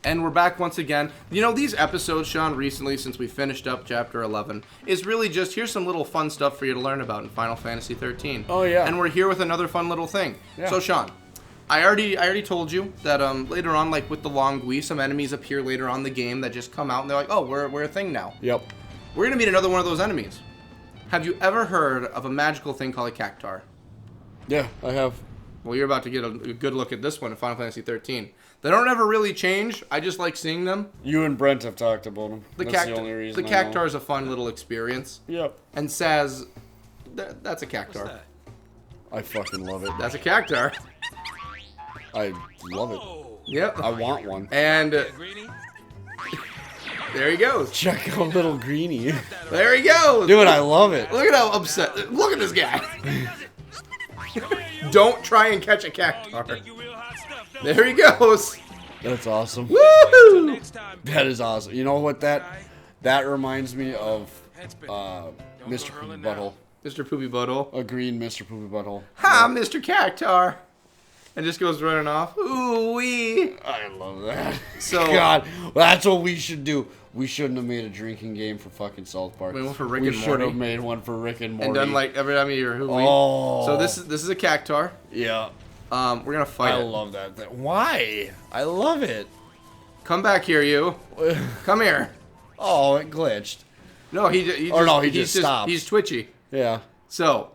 And we're back once again. You know, these episodes, Sean, recently, since we finished up Chapter 11, is really just, here's some little fun stuff for you to learn about in Final Fantasy XIII. Oh, yeah. And we're here with another fun little thing. Yeah. So, Sean, I already told you that later on, like with the Longui, some enemies appear later on in the game that just come out and they're like, oh, we're a thing now. Yep. We're going to meet another one of those enemies. Have you ever heard of a magical thing called a cactar? Yeah, I have. Well, you're about to get a good look at this one in Final Fantasy XIII. They don't ever really change. I just like seeing them. You and Brent have talked about them. That's the only reason. The cactar is a fun little experience. Yep. And Saz, that's a cactar. That? I fucking love it. That's a cactar. I love it. Yep. I want one. And Greenie? there he goes. Check out little greenie. There he goes. Dude, I love it. Look at how upset. Look at this guy. Don't try and catch a cactar. There he goes. That's awesome. Woo! That is awesome. You know what that reminds me of? Mr. Poopy Butthole. Mr. Poopy Butthole. A green Mr. Poopy Butthole. Ha, Mr. Cactar. And just goes running off. Ooh wee. I love that. So God, that's what we should do. We shouldn't have made a drinking game for fucking South Park. We went for Rick we and should Morty. have made one for Rick and Morty. And done like every time you hear who we. Oh. So this is a cactar. Yeah. We're gonna fight I it. love that. Why? I love it. Come back here, you. Come here. Oh, it glitched. No, he just. Or no, he he's just stopped. He's twitchy. Yeah. So.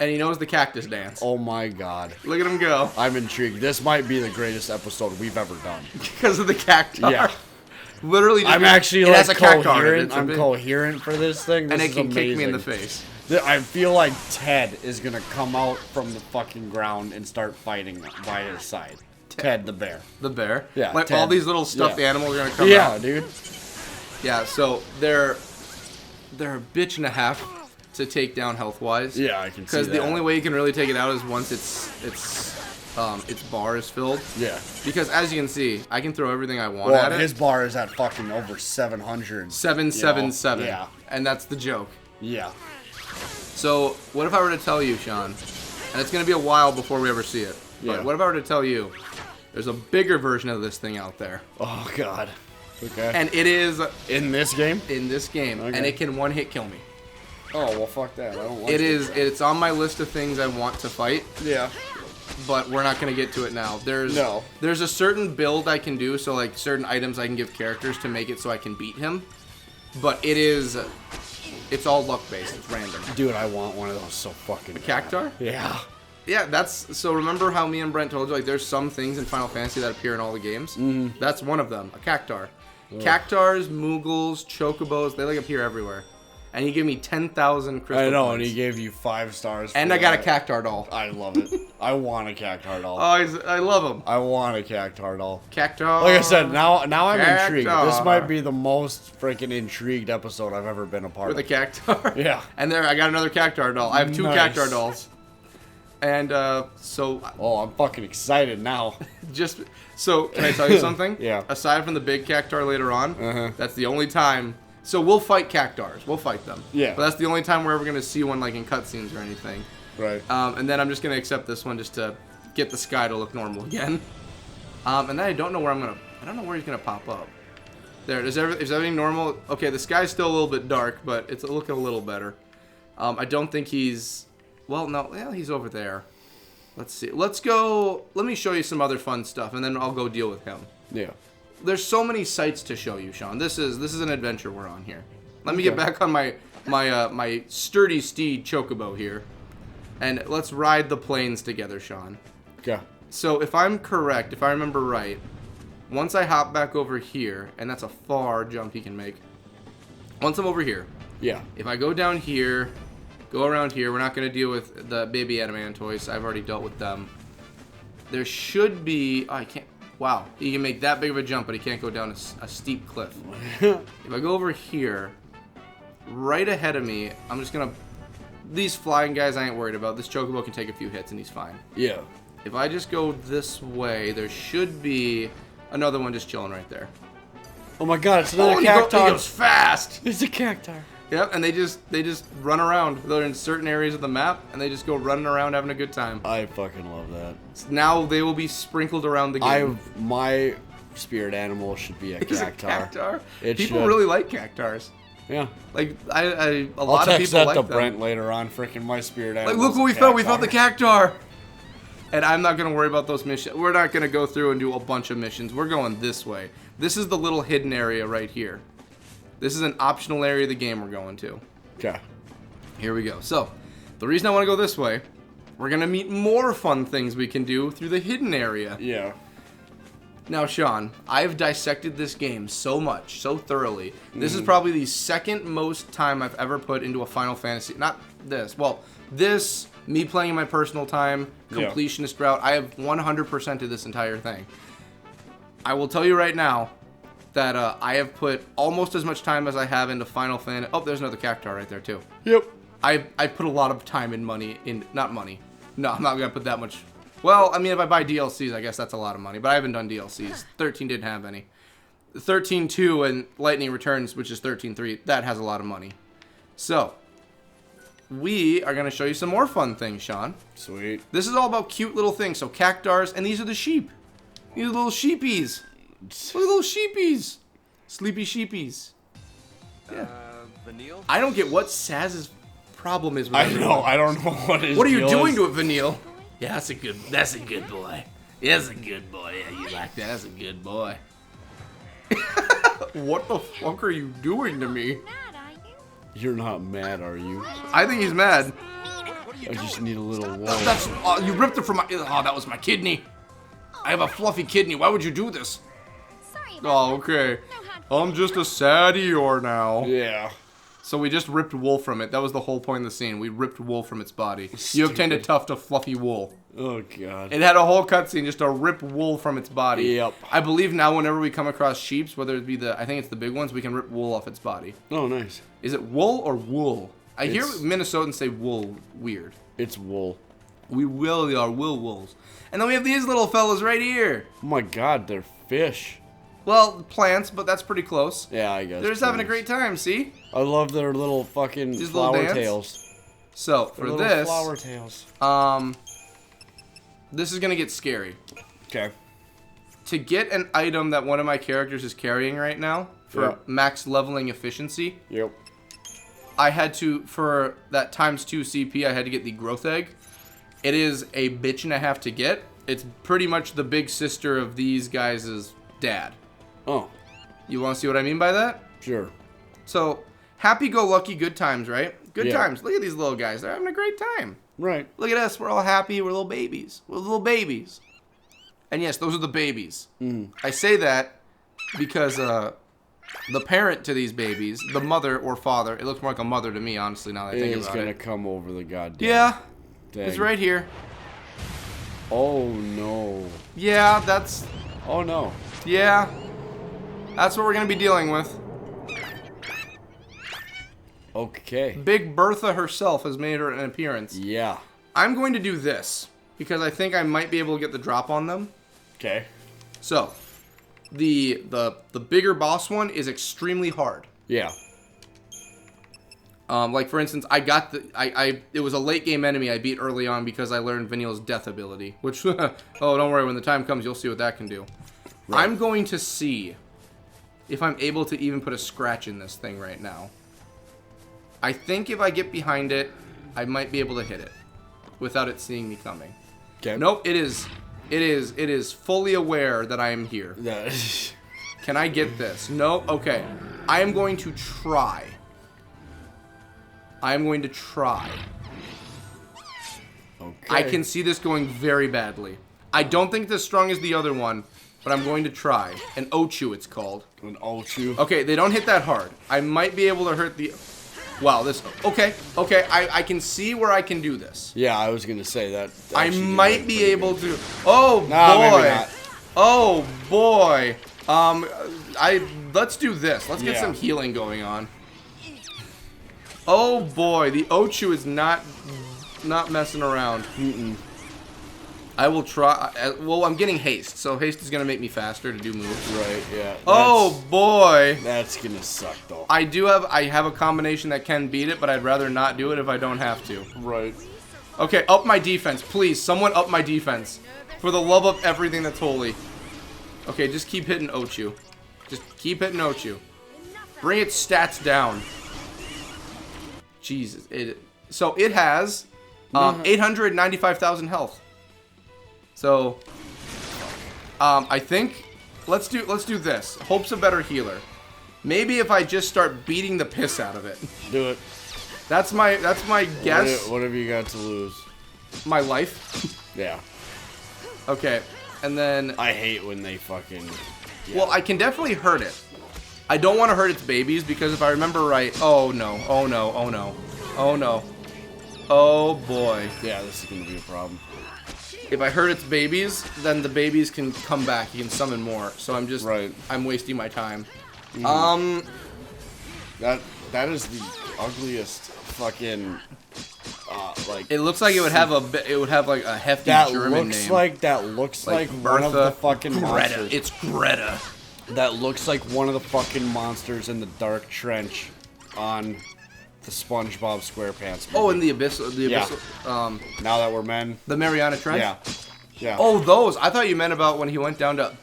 And he knows the cactus dance. Oh my God. Look at him go. I'm intrigued. This might be the greatest episode we've ever done. Because of the cactar. Yeah. Literally. Just, I'm actually it like has a cactar in it. coherent. It's a I'm big- coherent for this thing. This And it is can amazing. kick me in the face. I feel like Ted is gonna come out from the fucking ground and start fighting by his side. Ted the bear. The bear. Yeah, Like Ted. all these little stuffed Yeah. animals are gonna come Yeah, out. dude. Yeah. So they're a bitch and a half to take down health wise. Yeah, I can see that. Because the only way you can really take it out is once its bar is filled. Yeah. Because as you can see, I can throw everything I want Well, at it. his bar is at fucking over 700. 777. Yeah. And that's the joke. Yeah. So what if I were to tell you, Sean, and it's going to be a while before we ever see it, but Yeah. what if I were to tell you there's a bigger version of this thing out there, Oh God. Okay. and it is in this game? in this game, and Okay. it can one-hit kill me. Oh well, fuck that. I don't like It is. It's on my list of things I want to fight, Yeah. but we're not going to get to it now. No. There's a certain build I can do, so like certain items I can give characters to make it so I can beat him, but it's all luck based. It's random. Dude, I want one of those so fucking. A cactar? Yeah. Yeah, that's so. Remember how me and Brent told you like there's some things in Final Fantasy that appear in all the games. Mm-hmm. That's one of them. A cactar. Ugh. Cactars, Moogles, Chocobos, they like appear everywhere. And he gave me 10,000 crystal I know, points. and he gave you 5 stars. And for I got a that. cactar doll. I love it. I want a cactar doll. Oh, I love him. I want a cactar doll. Cactar. Like I said, now I'm intrigued. This Cactar. might be the most freaking intrigued episode I've ever been a part with a of. cactar. Yeah. And there, I got another cactar doll. I have 2 Nice. cactar dolls. And so Oh, I'm fucking excited now. can I tell you something? Yeah. Aside from the big cactar later on, Uh-huh. that's the only time. So we'll fight cactars. We'll fight them. Yeah. But that's the only time we're ever gonna see one like in cutscenes or anything. Right. And then I'm just gonna accept this one just to get the sky to look normal again. And then I don't know where he's gonna pop up. There. Is everything normal? Okay, the sky's still a little bit dark, but it's looking a little better. I don't think he's. Well, no. Yeah, he's over there. Let's see. Let's go. Let me show you some other fun stuff, and then I'll go deal with him. Yeah. There's so many sights to show you, Sean. This is an adventure we're on here. Let me get back on my sturdy steed Chocobo here, and let's ride the plains together, Sean. Okay. So if I'm correct, if I remember right, once I hop back over here, and that's a far jump he can make. Once I'm over here, Yeah. if I go down here, go around here, we're not going to deal with the baby Adamantoids. I've already dealt with them. There should be. Oh, I can't. Wow, he can make that big of a jump, but he can't go down a steep cliff. If I go over here, right ahead of me, I'm just gonna. These flying guys I ain't worried about. This Chocobo can take a few hits and he's fine. Yeah. If I just go this way, there should be another one just chilling right there. Oh my God! It's another and cactar. he goes fast. It's a cactar. Yep, and they just run around. They're in certain areas of the map, and they just go running around having a good time. I fucking love that. Now they will be sprinkled around the game. spirit animal should be a Is it cactar. cactar? It People should. really like cactars. Yeah. Like a I'll lot of text people that like to them. Brent later on. Freaking my spirit animal. Like, look what we found. We found the cactar. And I'm not going to worry about those missions. We're not going to go through and do a bunch of missions. We're going this way. This is the little hidden area right here. This is an optional area of the game we're going to. Okay. Here we go. So, the reason I want to go this way, we're going to meet more fun things we can do through the hidden area. Yeah. Now, Sean, I've dissected this game so much, so thoroughly. This is probably the second most time I've ever put into a Final Fantasy. Not this. Well, this, me playing in my personal time, completionist route. I have 100% of this entire thing. I will tell you right now that I have put almost as much time as I have into Final Fantasy. Oh, there's another cactar right there, too. Yep. I put a lot of time and money in. Not money. No, I'm not going to put that much. Well, I mean, if I buy DLCs, I guess that's a lot of money. But I haven't done DLCs. 13 didn't have any. 13.2 and Lightning Returns, which is 13.3, that has a lot of money. So, we are going to show you some more fun things, Sean. Sweet. This is all about cute little things. So, cactars, and these are the sheep. These are little sheepies. Look at little sheepies. Sleepy sheepies. Yeah. Vanille? I don't get what Saz's problem is with I everyone. know. I don't know what his What are you deal doing is. to it, Vanille? Yeah, that's a good boy. That's a good boy. Yeah, you like that. That's a good boy. What the fuck are you doing to me? You're not mad, are you? I think he's mad. I just need a little warmth. That's you ripped it from my. Oh, that was my kidney. I have a fluffy kidney. Why would you do this? Oh, okay. I'm just a sad Eeyore now. Yeah. So we just ripped wool from it. That was the whole point of the scene. We ripped wool from its body. You obtained a tuft of fluffy wool. Oh, God. It had a whole cutscene just to rip wool from its body. Yep. I believe now whenever we come across sheeps, whether it be I think it's the big ones, we can rip wool off its body. Oh, nice. Is it wool or wool? I hear It's- Minnesotans say wool weird. It's wool. We will are wolves. And then we have these little fellas right here. Oh, my God. They're fish. Well, plants, but that's pretty close. Yeah, I guess. They're just having a plants. great time, see? I love their little fucking These little flower dance? tails. So, Their for little this, flower tails. this is going to get scary. Okay. To get an item that one of my characters is carrying right now for Yeah. max leveling efficiency, Yep. I had to, for that ×2 CP, I had to get the growth egg. It is a bitch and a half to get. It's pretty much the big sister of these guys' dad. Oh, You want to see what I mean by that? sure. So, happy-go-lucky good times, right? Good Yeah. times. Look at these little guys. They're having a great time. Right. Look at us. We're all happy. We're little babies. We're little babies. And yes, those are the babies. I say that because the parent to these babies, the mother or father, it looks more like a mother to me, honestly, now that I think It's about gonna it. come over the goddamn Yeah, thing. it's right here. Oh, no. Yeah, that's... Oh, no. Yeah. That's what we're going to be dealing with. Okay. Big Bertha herself has made her an appearance. Yeah. I'm going to do this because I think I might be able to get the drop on them. Okay. So, the bigger boss one is extremely hard. Yeah. Like for instance, I got it was a late game enemy I beat early on because I learned Vanille's death ability, which oh, don't worry, when the time comes you'll see what that can do. Right. I'm going to see if I'm able to even put a scratch in this thing right now. I think if I get behind it, I might be able to hit it without it seeing me coming. Okay. Nope, it is fully aware that I am here. Can I get this? No? Okay. I am going to try. I am going to try. Okay. I can see this going very badly. I don't think it's as strong as the other one, but I'm going to try. An Ochu, it's called. An Ochu. Okay, they don't hit that hard. I might be able to hurt the... Wow, this... Okay, I can see where I can do this. Yeah, I was gonna say that. I might be able to... Oh, Nah, boy. maybe not. Oh, boy. Let's do this. Let's get Yeah. some healing going on. Oh, boy. The Ochu is not messing around. I will try... Well, I'm getting haste, so haste is going to make me faster to do moves. Right. Yeah. Oh, boy. That's gonna suck though. I have a combination that can beat it, but I'd rather not do it if I don't have to. Right. Okay, up my defense. Please, someone up my defense. For the love of everything that's holy. Okay, just keep hitting Ochu. Just keep hitting Ochu. Bring its stats down. Jesus. So it has 895,000 health. So I think let's do this. Hope's a better healer. Maybe if I just start beating the piss out of it. Do it. That's my guess. What have you got to lose? My life. Yeah. Okay. And then I hate when they fucking... Yeah. Well, I can definitely hurt it. I don't want to hurt its babies because if I remember right... Oh, no. Oh, no. Oh, no. Oh, no. Oh, boy. Yeah, this is going to be a problem. If I hurt its babies, then the babies can come back. You can summon more. So I'm just... Right. I'm wasting my time. That is the ugliest fucking... like it looks like it would have like a hefty German name. That looks like one of the fucking monsters. It's Greta. That looks like one of the fucking monsters in the Dark Trench on the SpongeBob SquarePants movie. Oh, in the Abyssal. Yeah. Now That We're Men. The Mariana Trench? Yeah. Yeah. Oh, those. I thought you meant about when he went down to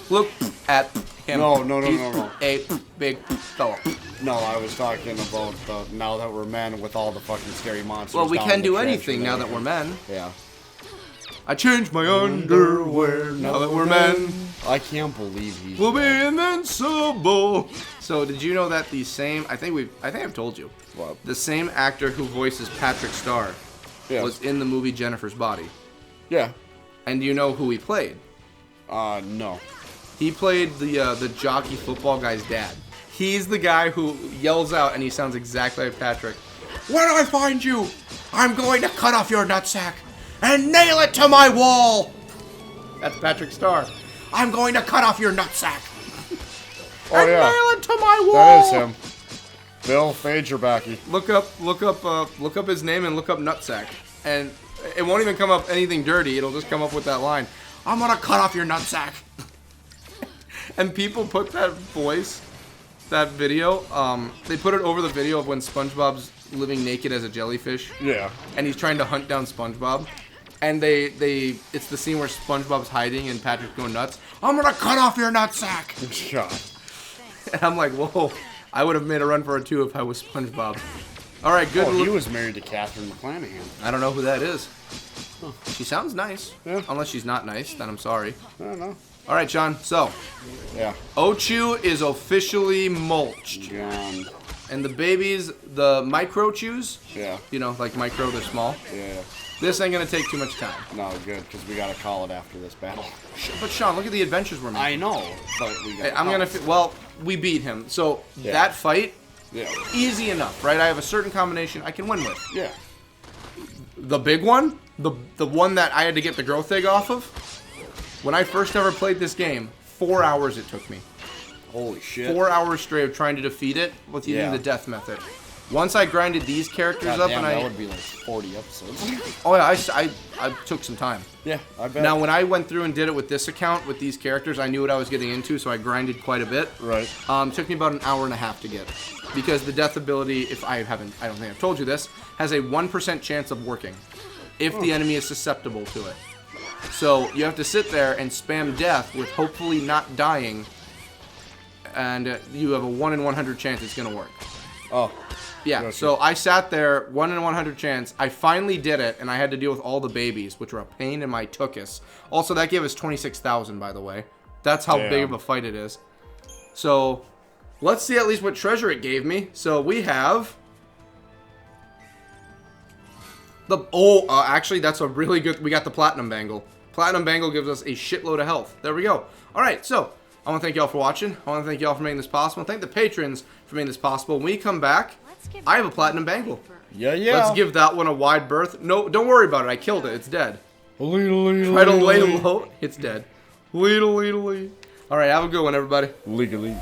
look at him. No. A big fella. No, I was talking about the Now That We're Men with all the fucking scary monsters. Well, we down can in the do trench anything and now that everything. we're men. Yeah. I changed my underwear now that we're men. I can't believe he's... We'll be invincible. So, did you know that the same... I think I've told you. What? The same actor who voices Patrick Starr was in the movie Jennifer's Body. Yeah. And do you know who he played? No. He played the jockey football guy's dad. He's the guy who yells out, and he sounds exactly like Patrick. When I find you, I'm going to cut off your nutsack and nail it to my wall. That's Patrick Starr. I'm going to cut off your nutsack and nail it to my wall. That is him. Bill Fagerbacky. Look up his name and look up nutsack, and it won't even come up anything dirty. It'll just come up with that line. I'm gonna cut off your nutsack. And people put that voice, that video, they put it over the video of when SpongeBob's living naked as a jellyfish. Yeah. And he's trying to hunt down SpongeBob. And it's the scene where SpongeBob's hiding and Patrick's going nuts. I'm gonna cut off your nutsack. God. And I'm like, whoa, I would have made a run for it too if I was SpongeBob. All right, good. Oh, he was married to Catherine McClanahan. I don't know who that is. Huh. She sounds nice. Yeah. Unless she's not nice, then I'm sorry. I don't know. All right, John. So, yeah. Ochu is officially mulched. John. And the babies, the micro chews, Yeah. you know, like micro, they're small. Yeah. This ain't gonna take too much time. No, good, because we gotta call it after this battle. But Sean, look at the adventures we're making. I know, but we gotta I'm gonna, well, we beat him. So, Yeah. that fight, Yeah. easy enough, right? I have a certain combination I can win with. Yeah. The big one, the one that I had to get the growth egg off of, when I first ever played this game, 4 hours it took me. Holy shit. 4 hours straight of trying to defeat it with using the death method. Once I grinded these characters up, and that would be like 40 episodes. Oh yeah, I took some time. Yeah, I bet. Now when I went through and did it with this account with these characters, I knew what I was getting into, so I grinded quite a bit. Right. Took me about an hour and a half to get, because the death ability, if I don't think I've told you this, has a 1% chance of working, if the enemy is susceptible to it. So you have to sit there and spam death with hopefully not dying, and you have a 1 in 100 chance it's gonna work. Oh. Yeah, Gotcha. so I sat there, 1 in 100 chance. I finally did it, and I had to deal with all the babies, which were a pain in my tuchus. Also, that gave us 26,000, by the way. That's how big of a fight it is. So, let's see at least what treasure it gave me. So, we have... actually, that's a really good... We got the Platinum Bangle. Platinum Bangle gives us a shitload of health. There we go. Alright, so, I want to thank y'all for watching. I want to thank y'all for making this possible. Thank the patrons for making this possible. When we come back, I have a Platinum Bangle. Yeah. Let's give that one a wide berth. No, don't worry about it. I killed it. It's dead. Try to lay low. It's dead. All right, have a good one, everybody. Legally.